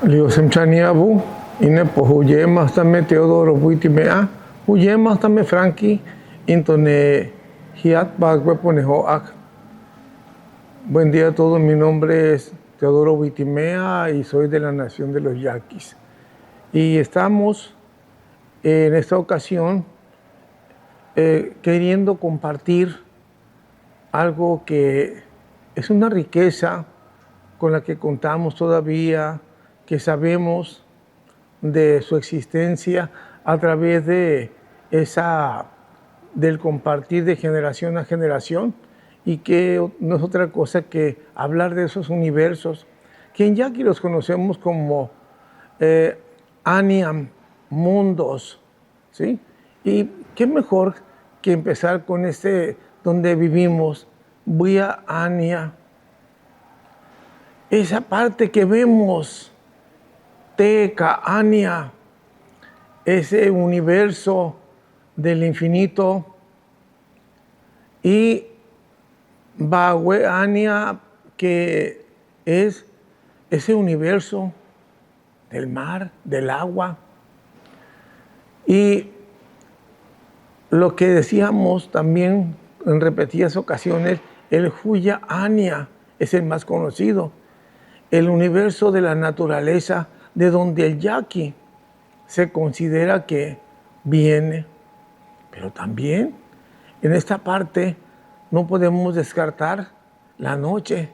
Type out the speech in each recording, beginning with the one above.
Liusemchaniabu, ine pohuyema stame Teodoro Buitimea, huyema stame Frankie, intone hiat bagweponehoak. Buen día a todos, mi nombre es Teodoro Buitimea y soy de la nación de los Yaquis. Y estamos en esta ocasión queriendo compartir algo que es una riqueza con la que contamos todavía, que sabemos de su existencia a través de del compartir de generación a generación, y que no es otra cosa que hablar de esos universos que en Yaqui los conocemos como Aniam, mundos, ¿sí? Y qué mejor que empezar con donde vivimos, Buya Ania, esa parte que vemos, Teca Ania, ese universo del infinito, y Bahue Ania, que es ese universo del mar, del agua. Y lo que decíamos también en repetidas ocasiones, el Huya Ania es el más conocido, el universo de la naturaleza, de donde el Yaqui se considera que viene. Pero también en esta parte no podemos descartar la noche,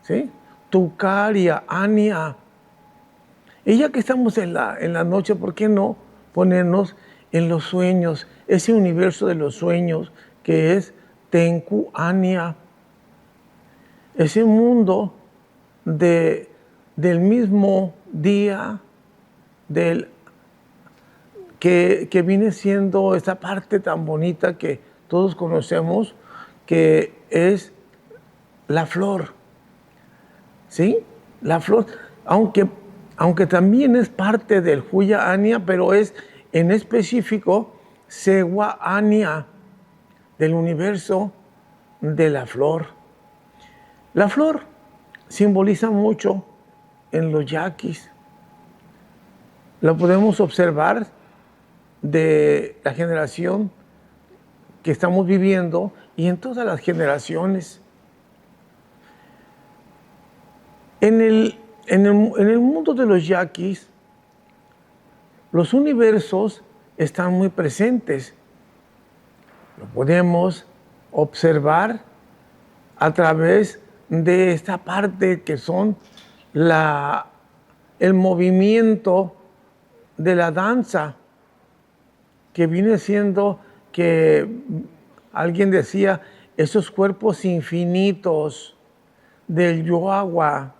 ¿sí? Tucaria, Ania. Y ya que estamos en la noche, ¿por qué no ponernos en los sueños, ese universo de los sueños que es Tenku Ania, ese mundo del mismo día, que viene siendo esta parte tan bonita que todos conocemos, que es la flor, ¿sí? La flor, aunque también es parte del Huya Ania, pero es en específico Sewa Ania, del universo de la flor. La flor simboliza mucho en los yaquis. Lo podemos observar de la generación que estamos viviendo y en todas las generaciones. En el mundo de los yaquis, los universos están muy presentes. Lo podemos observar a través de esta parte que son el movimiento de la danza, que viene siendo que alguien decía esos cuerpos infinitos del yoagua,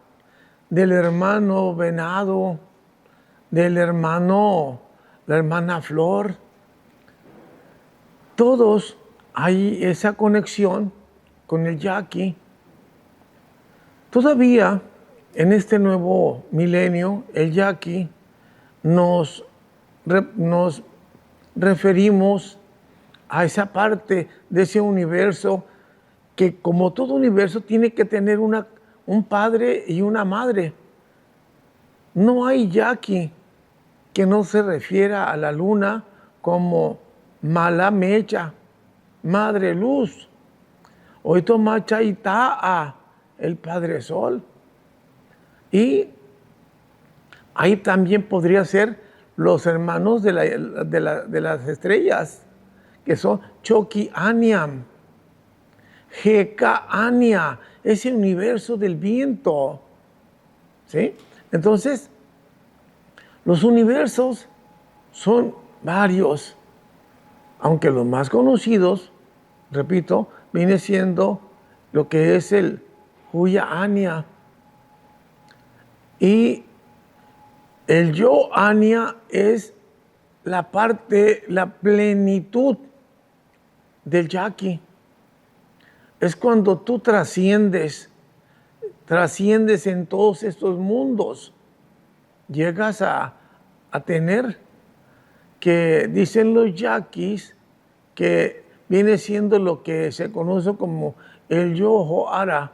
del hermano venado, la hermana flor. Todos hay esa conexión con el Yaqui. Todavía en este nuevo milenio, el Yaqui nos referimos a esa parte de ese universo que, como todo universo, tiene que tener un padre y una madre. No hay Yaqui que no se refiera a la luna como Mala Mecha, madre luz, Oito Macha Itaa, el padre sol. Y ahí también podría ser los hermanos de las estrellas, que son Choki Aniam, Heka Ania, ese universo del viento, ¿sí? Entonces, los universos son varios, aunque los más conocidos, repito, viene siendo lo que es el Huya Ania. Y el Yo Ania es la plenitud del Yaqui. Es cuando tú trasciendes en todos estos mundos. Llegas a tener, que dicen los yaquis, que viene siendo lo que se conoce como el Yo Ara,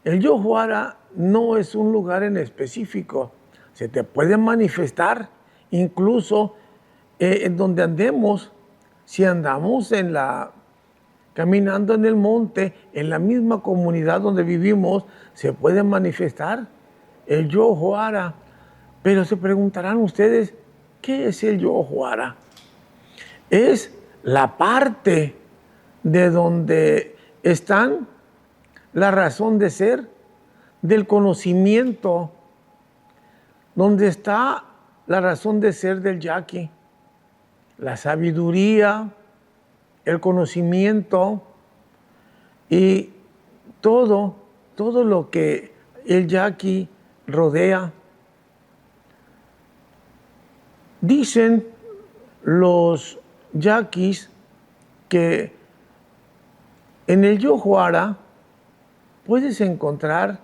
El Yohuara no es un lugar en específico. Se te puede manifestar incluso en donde andemos. Si andamos caminando en el monte, en la misma comunidad donde vivimos, se puede manifestar el Yohuara. Pero se preguntarán ustedes, ¿qué es el Yohuara? Es la parte de donde están la razón de ser, del conocimiento, donde está la razón de ser del yaqui, la sabiduría, el conocimiento y todo lo que el yaqui rodea. Dicen los yaquis que en el Yohuara puedes encontrar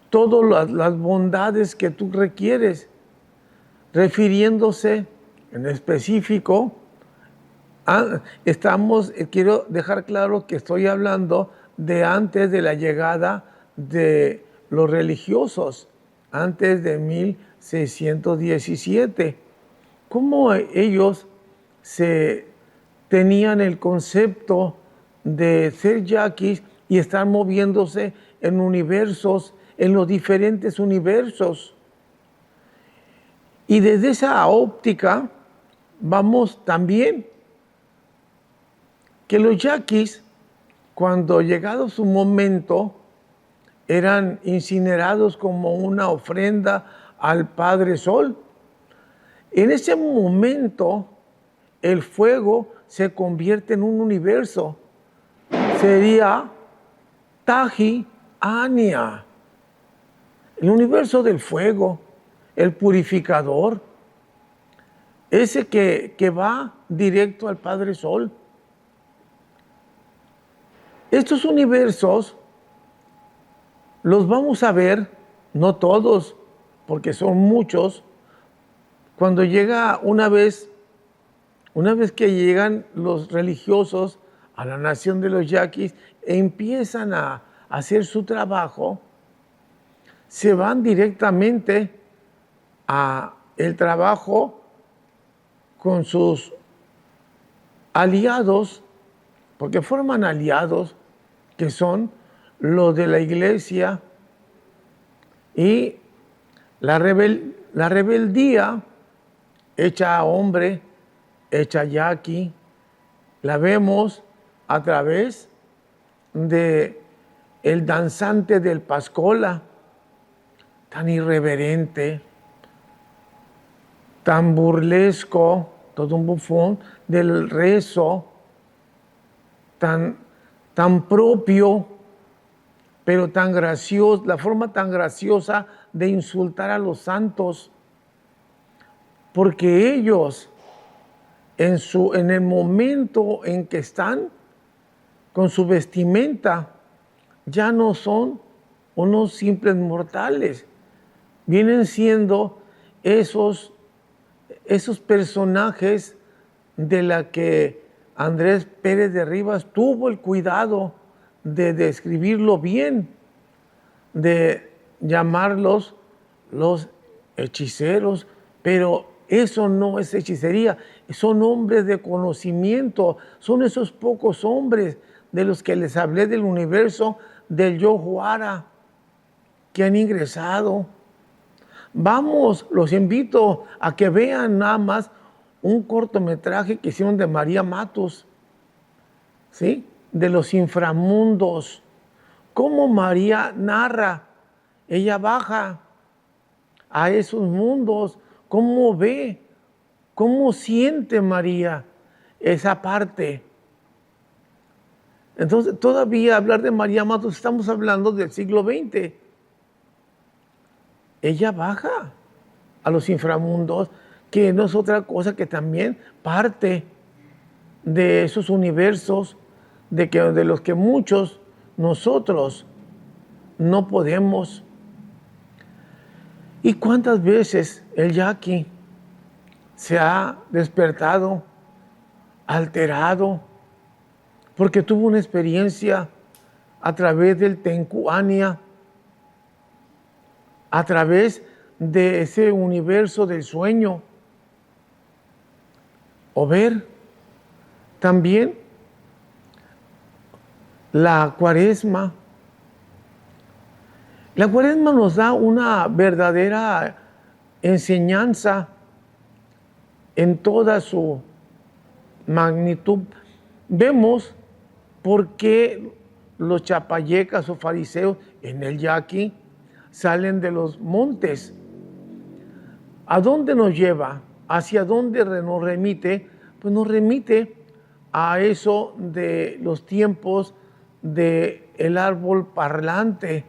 todas las bondades que tú requieres, refiriéndose en específico quiero dejar claro que estoy hablando de antes de la llegada de los religiosos, antes de 1617. ¿Cómo ellos tenían el concepto de ser yaquis y estar moviéndose en universos, en los diferentes universos? Y desde esa óptica vamos también que los yaquis, cuando llegado su momento, eran incinerados como una ofrenda al Padre Sol. En ese momento, el fuego se convierte en un universo. Sería Taji Ania, el universo del fuego, el purificador, ese que va directo al Padre Sol. Estos universos los vamos a ver, no todos, porque son muchos, cuando llega una vez que llegan los religiosos a la nación de los yaquis e empiezan a hacer su trabajo, se van directamente a el trabajo con sus aliados, porque forman aliados que son los de la iglesia, y la rebeldía hecha hombre, hecha yaqui, la vemos a través de el danzante del Pascola, tan irreverente, tan burlesco, todo un bufón, del rezo, tan propio, pero tan gracioso, la forma tan graciosa de insultar a los santos, porque ellos en el momento en que están con su vestimenta ya no son unos simples mortales, vienen siendo esos personajes de la que Andrés Pérez de Rivas tuvo el cuidado de describirlo bien, de llamarlos los hechiceros, pero eso no es hechicería, son hombres de conocimiento, son esos pocos hombres de los que les hablé del universo del Yohuara que han ingresado. Vamos, los invito a que vean nada más un cortometraje que hicieron de María Matos, ¿sí? De los inframundos. Cómo María narra, ella baja a esos mundos, cómo ve, cómo siente María esa parte. Entonces, todavía hablar de María Matos, estamos hablando del siglo XX. Ella baja a los inframundos, que no es otra cosa que también parte de esos universos de los que muchos nosotros no podemos. ¿Y cuántas veces el yaqui se ha despertado, alterado, porque tuvo una experiencia a través del Tenku Ania, a través de ese universo del sueño. O ver también la Cuaresma. La Cuaresma nos da una verdadera enseñanza en toda su magnitud. Vemos por qué los chapayecas o fariseos en el yaqui salen de los montes. ¿A dónde nos lleva? ¿Hacia dónde nos remite? Pues nos remite a eso de los tiempos del árbol parlante,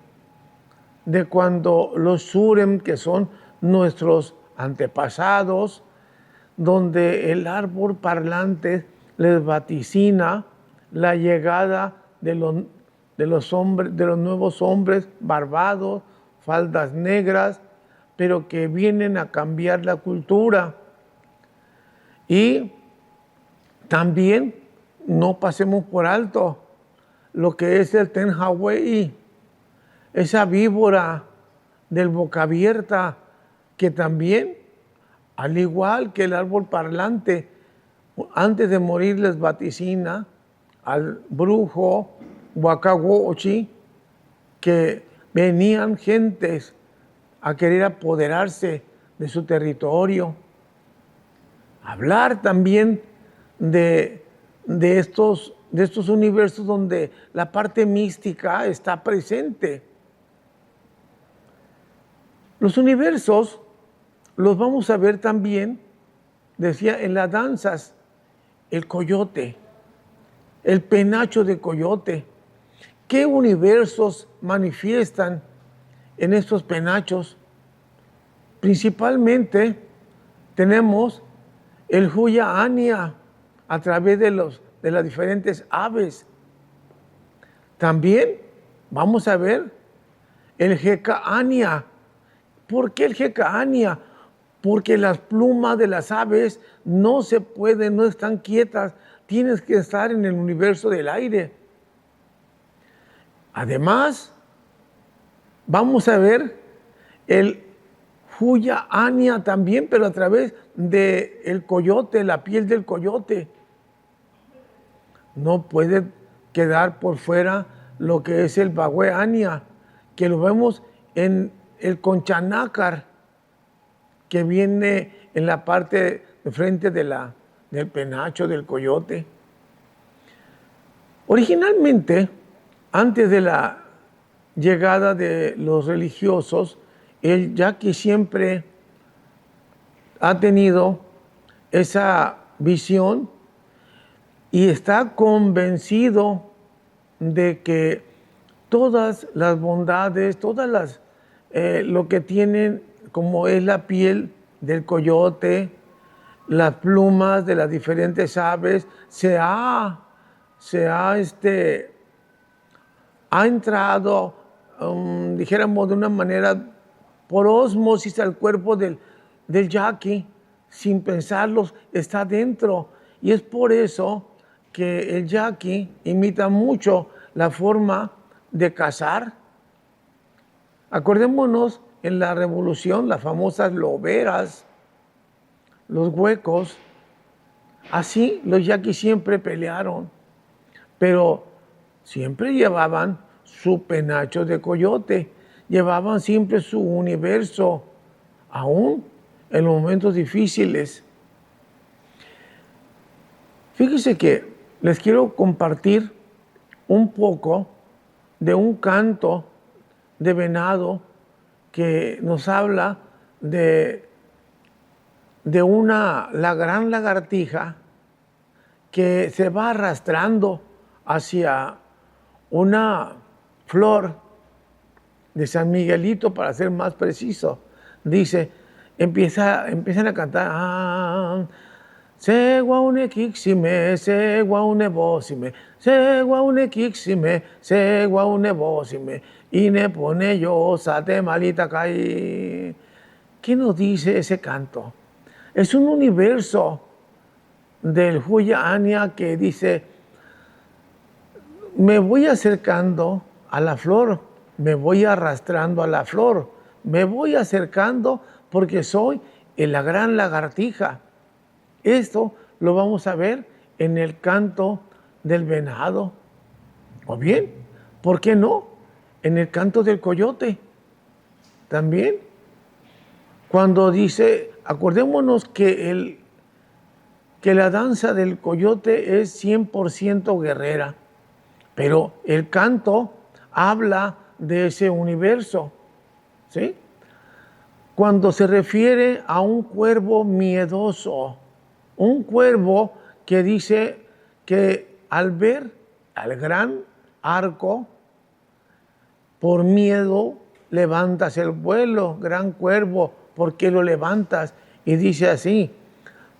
de cuando los surem, que son nuestros antepasados, donde el árbol parlante les vaticina la llegada de los hombres, de los nuevos hombres barbados, faldas negras, pero que vienen a cambiar la cultura. Y también no pasemos por alto lo que es el tenjawei, esa víbora del boca abierta, que también, al igual que el árbol parlante, antes de morir les vaticina al brujo Huacahuochi que venían gentes a querer apoderarse de su territorio. Hablar también de estos universos donde la parte mística está presente. Los universos los vamos a ver también, decía, en las danzas, el coyote, el penacho de coyote. ¿Qué universos manifiestan en estos penachos? Principalmente tenemos el Huya Ania a través de las diferentes aves. También vamos a ver el Jeka Ania. ¿Por qué el Jeka Ania? Porque las plumas de las aves no se pueden, no están quietas, tienes que estar en el universo del aire. Además, vamos a ver el Huya Ania también, pero a través del coyote, la piel del coyote. No puede quedar por fuera lo que es el Bagüe Ania, que lo vemos en el conchanácar, que viene en la parte de frente del penacho del coyote. Originalmente, antes de la llegada de los religiosos, el yaqui siempre ha tenido esa visión y está convencido de que todas las bondades, lo que tienen, como es la piel del coyote, las plumas de las diferentes aves, ha entrado, dijéramos de una manera, por ósmosis al cuerpo del yaqui, sin pensarlos, está dentro. Y es por eso que el yaqui imita mucho la forma de cazar. Acordémonos en la revolución, las famosas loberas, los huecos. Así los yaquis siempre pelearon, pero siempre llevaban su penacho de coyote, llevaban siempre su universo, aún en los momentos difíciles. Fíjese que les quiero compartir un poco de un canto de venado que nos habla de la gran lagartija que se va arrastrando hacia una flor de San Miguelito, para ser más preciso. Dice, empiezan a cantar, se guaune kixime, se guaune bosime, se guaune kixime, se guaune bosime, y ne pone yo sate malita caí. ¿Qué nos dice ese canto? Es un universo del Huya Ania que dice, me voy acercando a la flor, me voy arrastrando a la flor, me voy acercando porque soy la gran lagartija. Esto lo vamos a ver en el canto del venado. O bien, ¿por qué no? En el canto del coyote también. Cuando dice, acordémonos que la danza del coyote es 100% guerrera, pero el canto habla de ese universo, ¿sí? Cuando se refiere a un cuervo miedoso, un cuervo que dice que al ver al gran arco, por miedo levantas el vuelo, gran cuervo, ¿por qué lo levantas? Y dice así,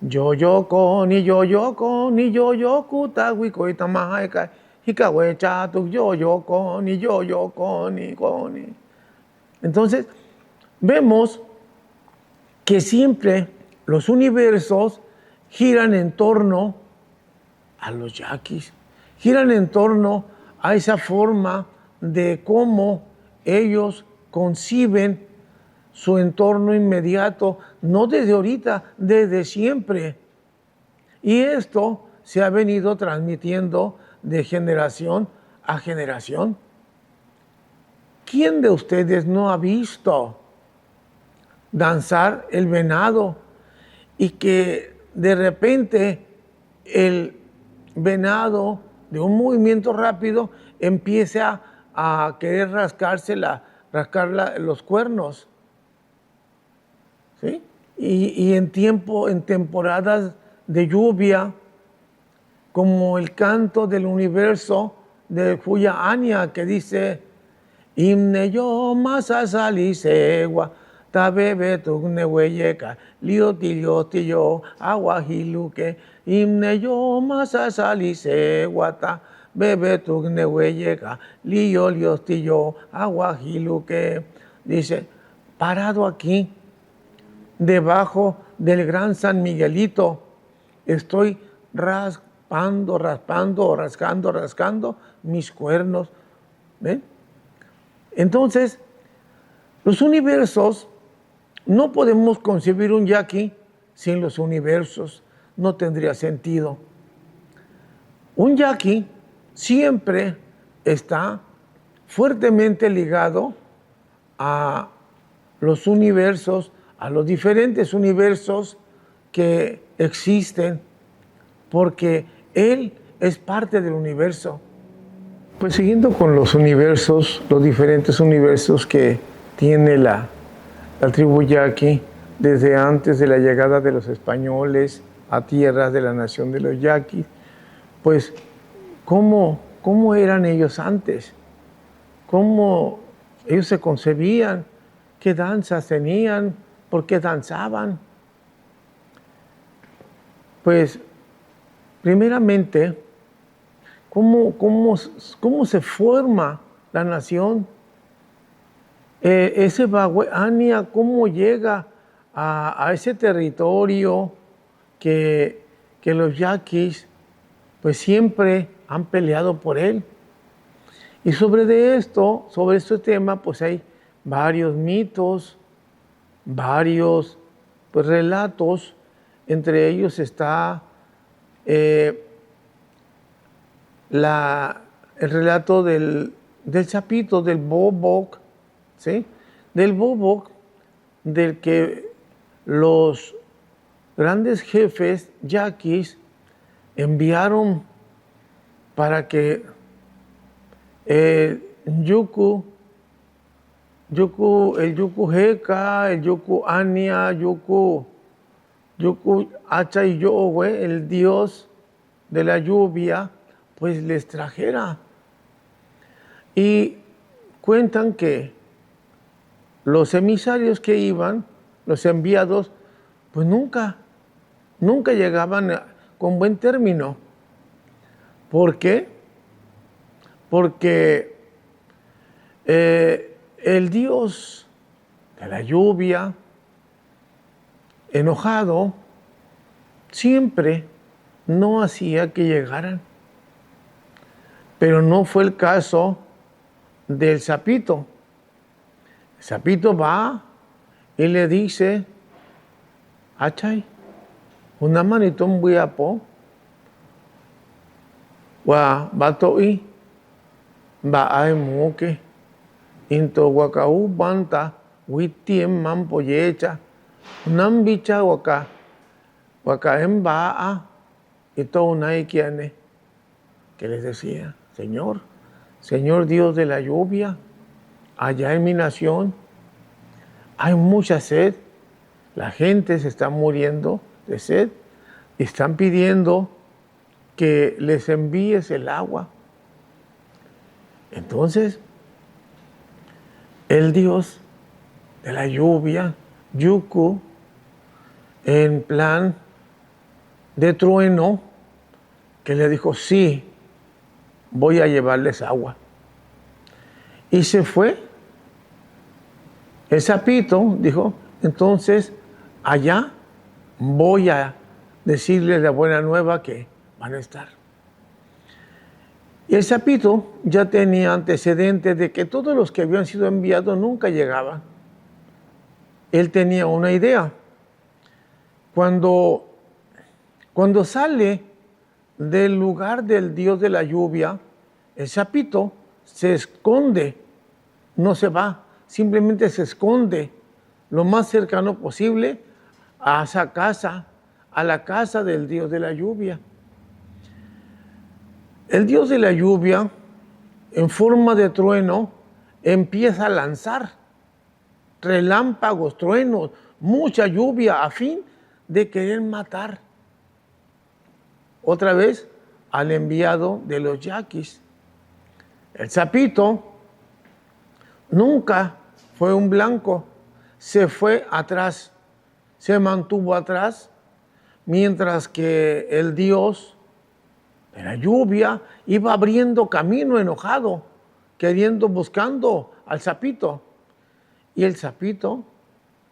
yo con y yo con y yo kutawi koitamahaika hikawechatuk yo con y yo con y con. Entonces, vemos que siempre los universos giran en torno a los yaquis, giran en torno a esa forma de cómo ellos conciben su entorno inmediato, no desde ahorita, desde siempre. Y esto se ha venido transmitiendo de generación a generación. ¿Quién de ustedes no ha visto danzar el venado y que de repente el venado de un movimiento rápido empieza a querer rascar los cuernos? ¿Sí? Y en temporadas de lluvia, como el canto del universo de Huya Anya, que dice, Imne yo masasali segua, tabebe tugneweyeka, lioti yo, aguajiluque, Imne yo masasali segua, tabebe tugneweyeka, lioti yo, aguajiluque. Dice, parado aquí, debajo del gran San Miguelito, estoy rascando mis cuernos. ¿Ven? Entonces, los universos, no podemos concebir un yaqui sin los universos, no tendría sentido. Un yaqui siempre está fuertemente ligado a los universos, a los diferentes universos que existen, porque Él es parte del universo. Pues siguiendo con los universos, los diferentes universos que tiene la tribu yaqui desde antes de la llegada de los españoles a tierras de la nación de los yaquis, pues ¿cómo eran ellos antes? ¿Cómo ellos se concebían? ¿Qué danzas tenían? ¿Por qué danzaban? Pues, primeramente, ¿cómo se forma la nación? Ese Bagüe Ania, ¿cómo llega a ese territorio que los yaquis pues siempre han peleado por él? Y sobre este tema, pues hay varios mitos, varios pues, relatos. Entre ellos está el relato del sapito, del Bobok, ¿sí? Del Bobok, del que los grandes jefes yaquis enviaron para que el Yuku Jeka, el Yuku Ania, Yuku Hacha y Yohue, el dios de la lluvia, pues les trajera. Y cuentan que los emisarios que iban, los enviados, pues nunca llegaban con buen término. ¿Por qué? Porque el dios de la lluvia, enojado, siempre no hacía que llegaran. Pero no fue el caso del sapito. El sapito va y le dice, achay, una manito un buiapo, wa batoi, ba ay muke, into wakau banta, witiem mampoyecha, unam bicha waka embaa, y todo unai kiane, que les decía, Señor Dios de la lluvia, allá en mi nación hay mucha sed, la gente se está muriendo de sed y están pidiendo que les envíes el agua. Entonces, el Dios de la lluvia, Yuku, en plan de trueno, que le dijo, sí, voy a llevarles agua. Y se fue. El sapito dijo, entonces allá voy a decirles la buena nueva que van a estar. Y el sapito ya tenía antecedentes de que todos los que habían sido enviados nunca llegaban. Él tenía una idea. Cuando sale del lugar del Dios de la lluvia, el sapito se esconde, no se va, simplemente se esconde lo más cercano posible a esa casa, a la casa del Dios de la lluvia. El Dios de la lluvia, en forma de trueno, empieza a lanzar relámpagos, truenos, mucha lluvia a fin de querer matar otra vez al enviado de los yaquis. El sapito nunca fue un blanco, se fue atrás, se mantuvo atrás, mientras que el Dios de la lluvia iba abriendo camino enojado, buscando al sapito. Y el sapito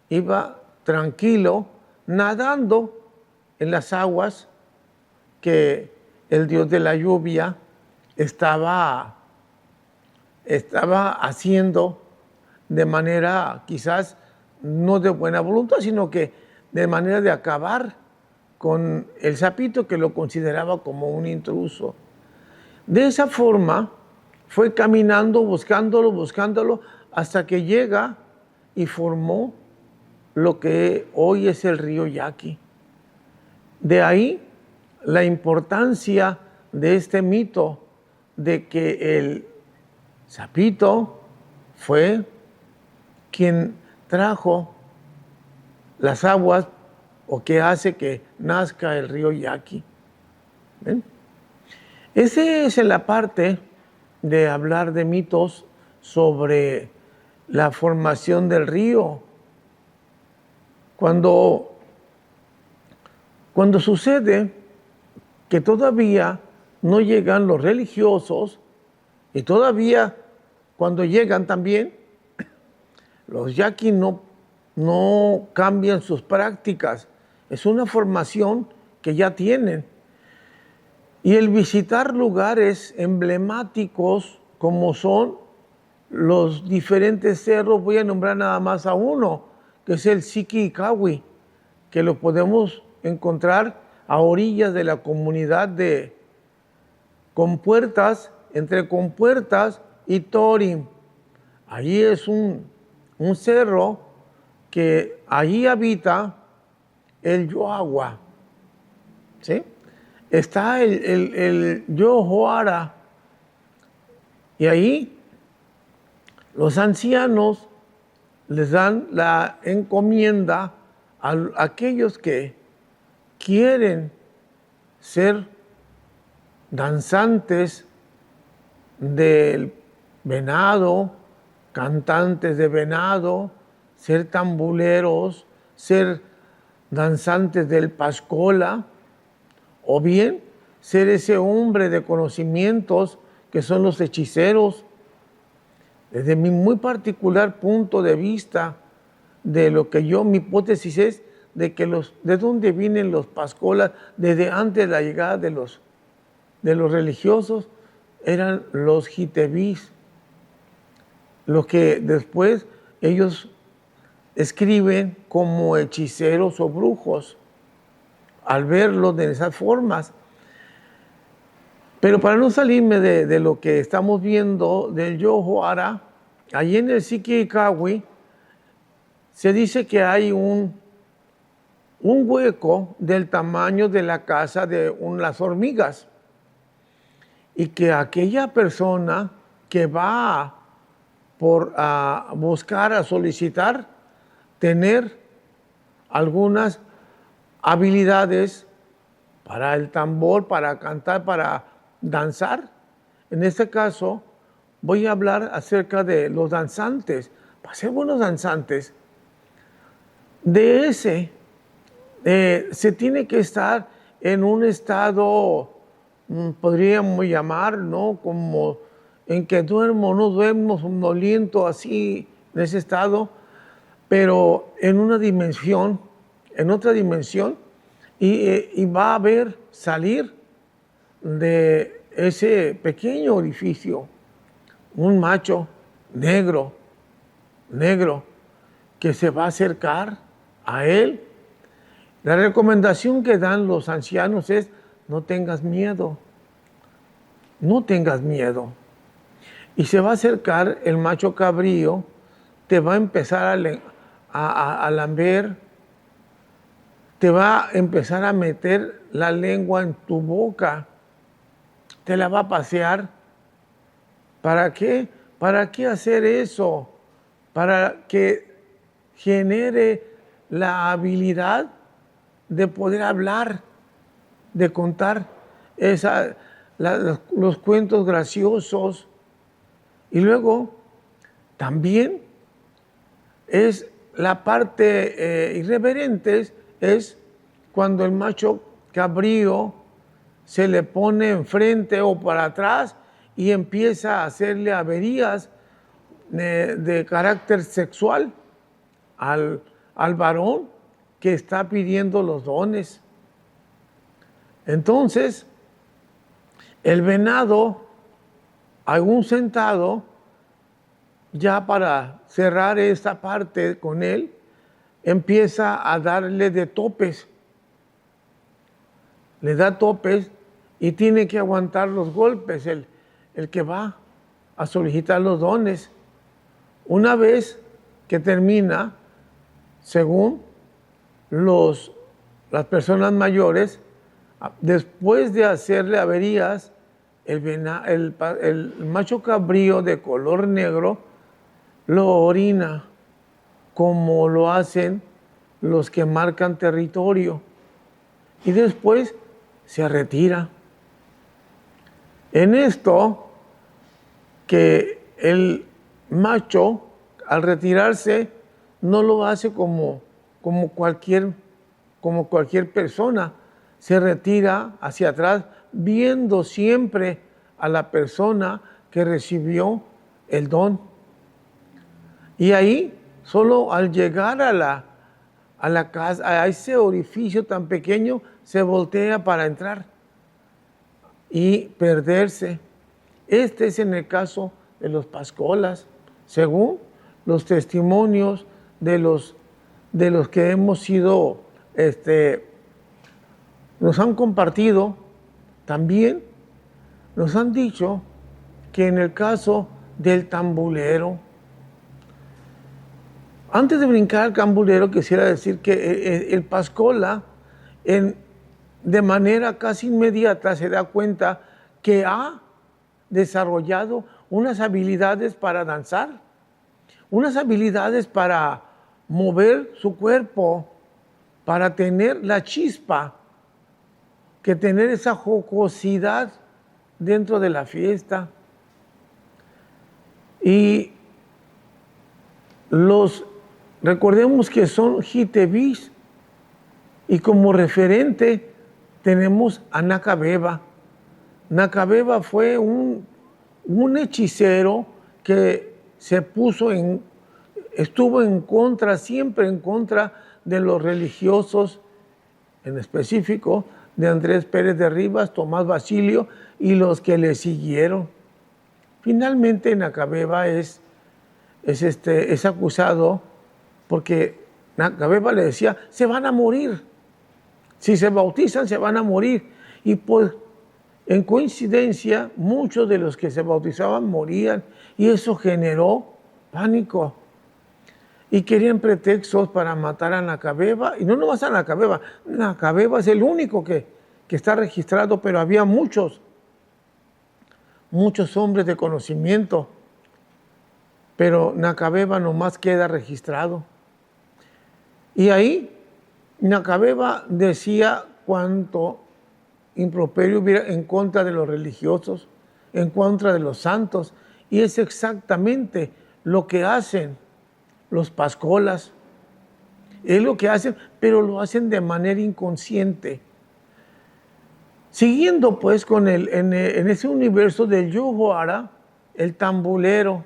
iba tranquilo, nadando en las aguas que el Dios de la lluvia estaba haciendo de manera quizás no de buena voluntad, sino que de manera de acabar con el sapito, que lo consideraba como un intruso. De esa forma fue caminando, buscándolo, hasta que llega y formó lo que hoy es el río Yaqui. De ahí la importancia de este mito de que el sapito fue quien trajo las aguas o que hace que nazca el río Yaqui. ¿Ven? Esa es la parte de hablar de mitos sobre la formación del río. Cuando sucede que todavía no llegan los religiosos, y todavía cuando llegan también, los yaquis no cambian sus prácticas. Es una formación que ya tienen. Y el visitar lugares emblemáticos como son los diferentes cerros, voy a nombrar nada más a uno, que es el Siquicahui, que lo podemos encontrar a orillas de la comunidad de Compuertas, entre Compuertas y Torim. Allí es un cerro que allí habita el Yoagua, ¿sí? Está el Yohuara, y ahí los ancianos les dan la encomienda a aquellos que quieren ser danzantes del venado, cantantes de venado, ser tambuleros, ser danzantes del pascola, o bien ser ese hombre de conocimientos que son los hechiceros. Desde mi muy particular punto de vista, de lo que mi hipótesis es de que de dónde vienen los pascolas, desde antes de la llegada de los religiosos, eran los jitebís, los que después ellos escriben como hechiceros o brujos al verlos de esas formas. Pero para no salirme de lo que estamos viendo del Yohoara, allí en el Siquicahui se dice que hay un hueco del tamaño de la casa de las hormigas y que aquella persona que va a buscar, a solicitar, tener algunas habilidades para el tambor, para cantar, para danzar. En este caso, voy a hablar acerca de los danzantes. Para ser buenos danzantes, de ese se tiene que estar en un estado, podríamos llamar, ¿no? Como en que duermo, no duermo, somnoliento, así, en ese estado, pero en una dimensión, en otra dimensión, y va a ver salir de ese pequeño orificio un macho negro, que se va a acercar a él. La recomendación que dan los ancianos es: no tengas miedo, no tengas miedo. Y se va a acercar el macho cabrío, te va a empezar a lamber, te va a empezar a meter la lengua en tu boca, te la va a pasear. ¿Para qué? ¿Para qué hacer eso? Para que genere la habilidad de poder hablar, de contar los cuentos graciosos. Y luego también es la parte irreverente, es cuando el macho cabrío se le pone enfrente o para atrás y empieza a hacerle averías de carácter sexual al varón que está pidiendo los dones. Entonces, el venado, aún sentado, ya para cerrar esta parte con él, empieza a darle de topes. Le da topes y tiene que aguantar los golpes, el que va a solicitar los dones. Una vez que termina, según las personas mayores, después de hacerle averías, el macho cabrío de color negro lo orina, como lo hacen los que marcan territorio, y después se retira. En esto, que el macho, al retirarse, no lo hace como cualquier persona, se retira hacia atrás, viendo siempre a la persona que recibió el don. Y ahí, solo al llegar a la casa, a ese orificio tan pequeño, se voltea para entrar y perderse. Este es en el caso de los pascolas, según los testimonios de los que hemos sido, nos han compartido. También nos han dicho que en el caso del tambulero, antes de brincar al tambulero, quisiera decir que el pascola, de manera casi inmediata, se da cuenta que ha desarrollado unas habilidades para danzar, unas habilidades para mover su cuerpo, para tener la chispa, que tener esa jocosidad dentro de la fiesta. Y recordemos que son jitebís, y como referente tenemos a Nacabeba. Nacabeba fue un hechicero que estuvo en contra, siempre en contra de los religiosos, en específico de Andrés Pérez de Rivas, Tomás Basilio y los que le siguieron. Finalmente, Nacabeba es es acusado porque Nacabeba le decía, se van a morir. Si se bautizan, se van a morir. Y pues, en coincidencia, muchos de los que se bautizaban morían y eso generó pánico. Y querían pretextos para matar a Nacabeba. Y no nomás a Nacabeba. Nacabeba es el único que está registrado, pero había muchos hombres de conocimiento. Pero Nacabeba nomás queda registrado. Y ahí Nacabeba decía cuánto improperio hubiera en contra de los religiosos, en contra de los santos. Y es exactamente lo que hacen los pascolas. Es lo que hacen, pero lo hacen de manera inconsciente. Siguiendo pues con en ese universo del Yohoara, el tambulero,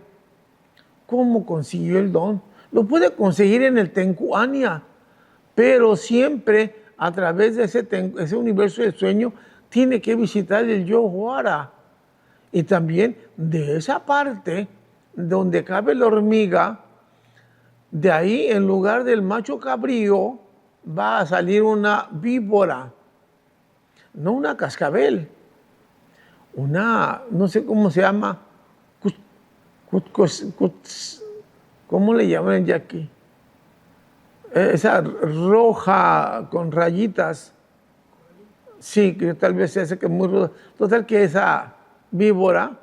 ¿cómo consiguió el don? Lo puede conseguir en el Tenkuania, pero siempre a través de ese universo del sueño tiene que visitar el Yohoara. Y también de esa parte donde cabe la hormiga, de ahí en lugar del macho cabrío va a salir una víbora, no una cascabel, no sé cómo se llama, ¿cómo le llaman ya aquí? Esa roja con rayitas, sí, que tal vez ese que es muy ruda. Total que esa víbora,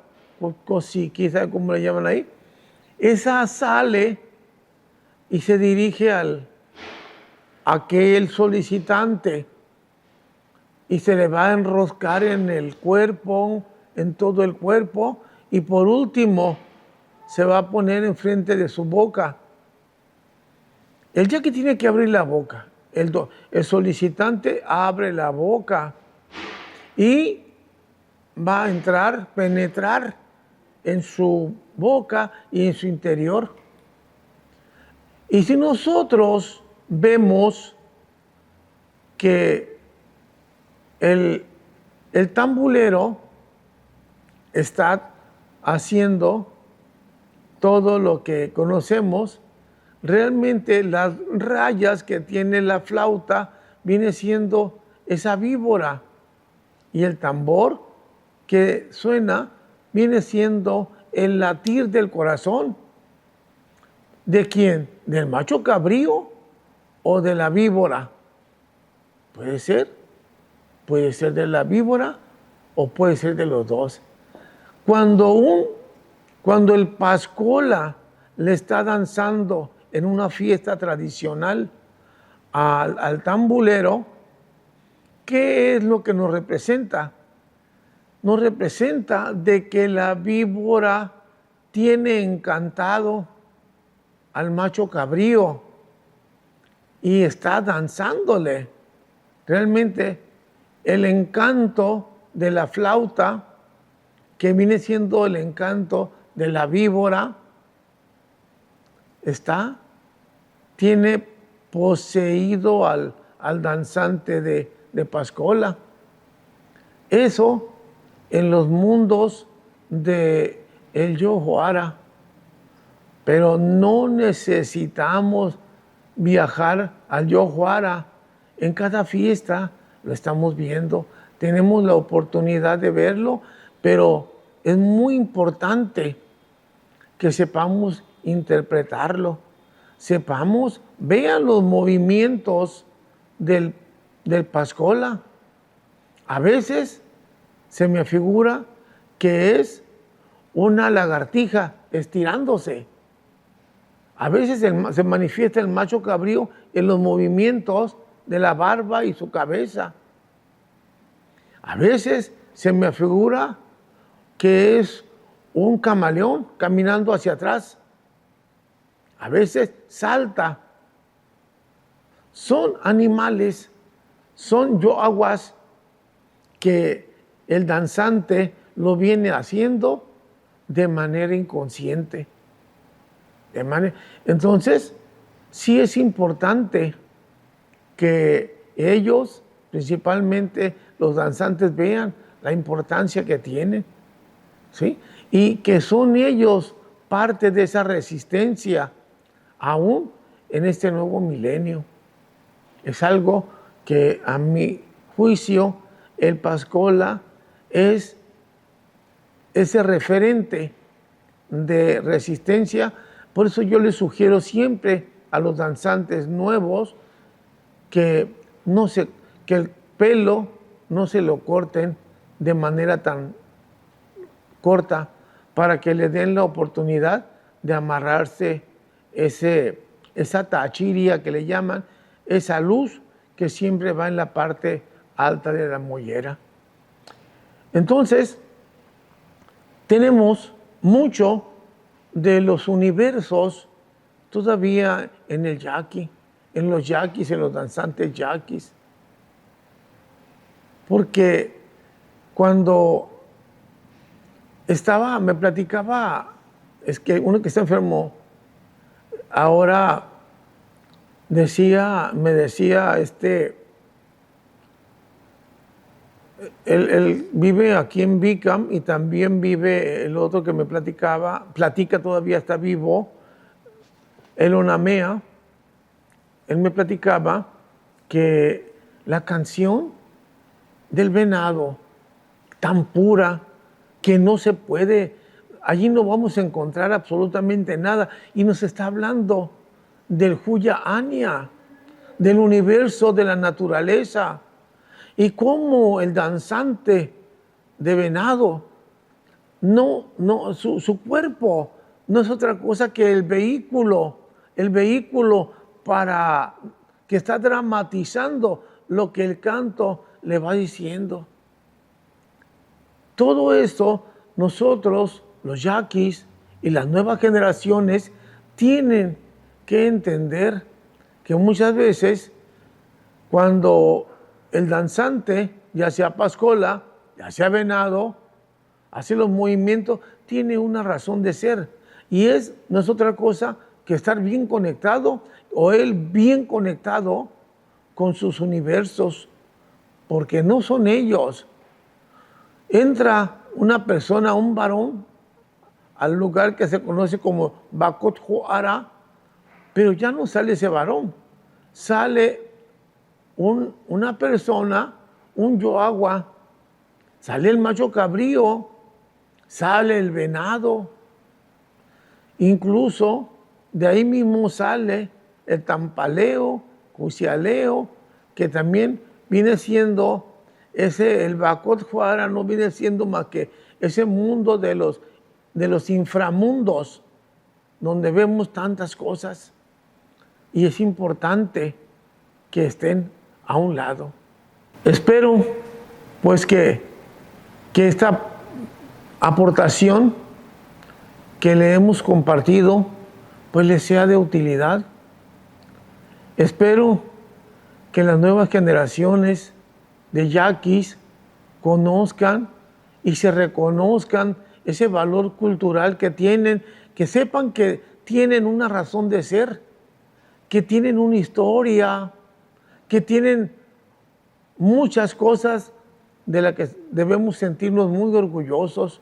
quizá como le llaman ahí, esa sale y se dirige a aquel solicitante y se le va a enroscar en el cuerpo, en todo el cuerpo, y por último se va a poner enfrente de su boca. Él ya que tiene que abrir la boca, el solicitante abre la boca y va a penetrar en su boca y en su interior. Y si nosotros vemos que el tambulero está haciendo todo lo que conocemos, realmente las rayas que tiene la flauta viene siendo esa víbora y el tambor que suena viene siendo el latir del corazón. ¿De quién? ¿Del macho cabrío o de la víbora? Puede ser de la víbora o puede ser de los dos. Cuando el pascola le está danzando en una fiesta tradicional al tambulero, ¿qué es lo que nos representa? Nos representa de que la víbora tiene encantado al macho cabrío y está danzándole. Realmente el encanto de la flauta, que viene siendo el encanto de la víbora, tiene poseído al danzante de pascola. Eso en los mundos de el Yohoara. Pero no necesitamos viajar al Yohoara. En cada fiesta lo estamos viendo. Tenemos la oportunidad de verlo, pero es muy importante que sepamos interpretarlo. Vean los movimientos del pascola. A veces se me figura que es una lagartija estirándose. A veces se manifiesta el macho cabrío en los movimientos de la barba y su cabeza. A veces se me figura que es un camaleón caminando hacia atrás. A veces salta. Son animales, son yoaguas que el danzante lo viene haciendo de manera inconsciente. Entonces, sí es importante que ellos, principalmente los danzantes, vean la importancia que tienen, ¿sí? Y que son ellos parte de esa resistencia aún en este nuevo milenio. Es algo que a mi juicio el Pascola es ese referente de resistencia. Por eso yo les sugiero siempre a los danzantes nuevos que el pelo no se lo corten de manera tan corta, para que le den la oportunidad de amarrarse esa tachiria que le llaman, esa luz que siempre va en la parte alta de la mollera. Entonces, tenemos mucho de los universos todavía en el yaqui, en los yaquis, en los danzantes yaquis. Porque cuando me platicaba, es que uno que está enfermo, ahora me decía, él vive aquí en Bicam y también vive el otro que me platica todavía, está vivo, el Onamea. Él me platicaba que la canción del venado, tan pura, que no se puede, allí no vamos a encontrar absolutamente nada. Y nos está hablando del Huya Anya, del universo, de la naturaleza. Y cómo el danzante de venado, su cuerpo no es otra cosa que el vehículo para que está dramatizando lo que el canto le va diciendo. Todo esto nosotros, los yaquis y las nuevas generaciones, tienen que entender que muchas veces cuando el danzante, ya sea pascola, ya sea venado, hace los movimientos, tiene una razón de ser. Y no es otra cosa que estar bien conectado, o él bien conectado con sus universos, porque no son ellos. Entra una persona, un varón, al lugar que se conoce como Bakot Joara, pero ya no sale ese varón, sale una persona, un yoagua, sale el macho cabrío, sale el venado, incluso de ahí mismo sale el tampaleo, cucialeo, que también viene siendo el Bakot Joara, no viene siendo más que ese mundo de los inframundos, donde vemos tantas cosas, y es importante que estén a un lado. Espero pues que esta aportación que le hemos compartido pues les sea de utilidad. Espero que las nuevas generaciones de yaquis conozcan y se reconozcan ese valor cultural que tienen, que sepan que tienen una razón de ser, que tienen una historia, que tienen muchas cosas de las que debemos sentirnos muy orgullosos.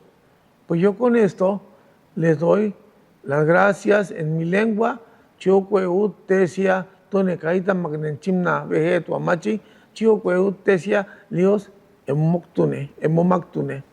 Pues yo con esto les doy las gracias en mi lengua, Chiocueut Tesia, Tonekaita Magnenchimna Vejetu Amachi, Chiocueut Tesia, Lios Emomaktune.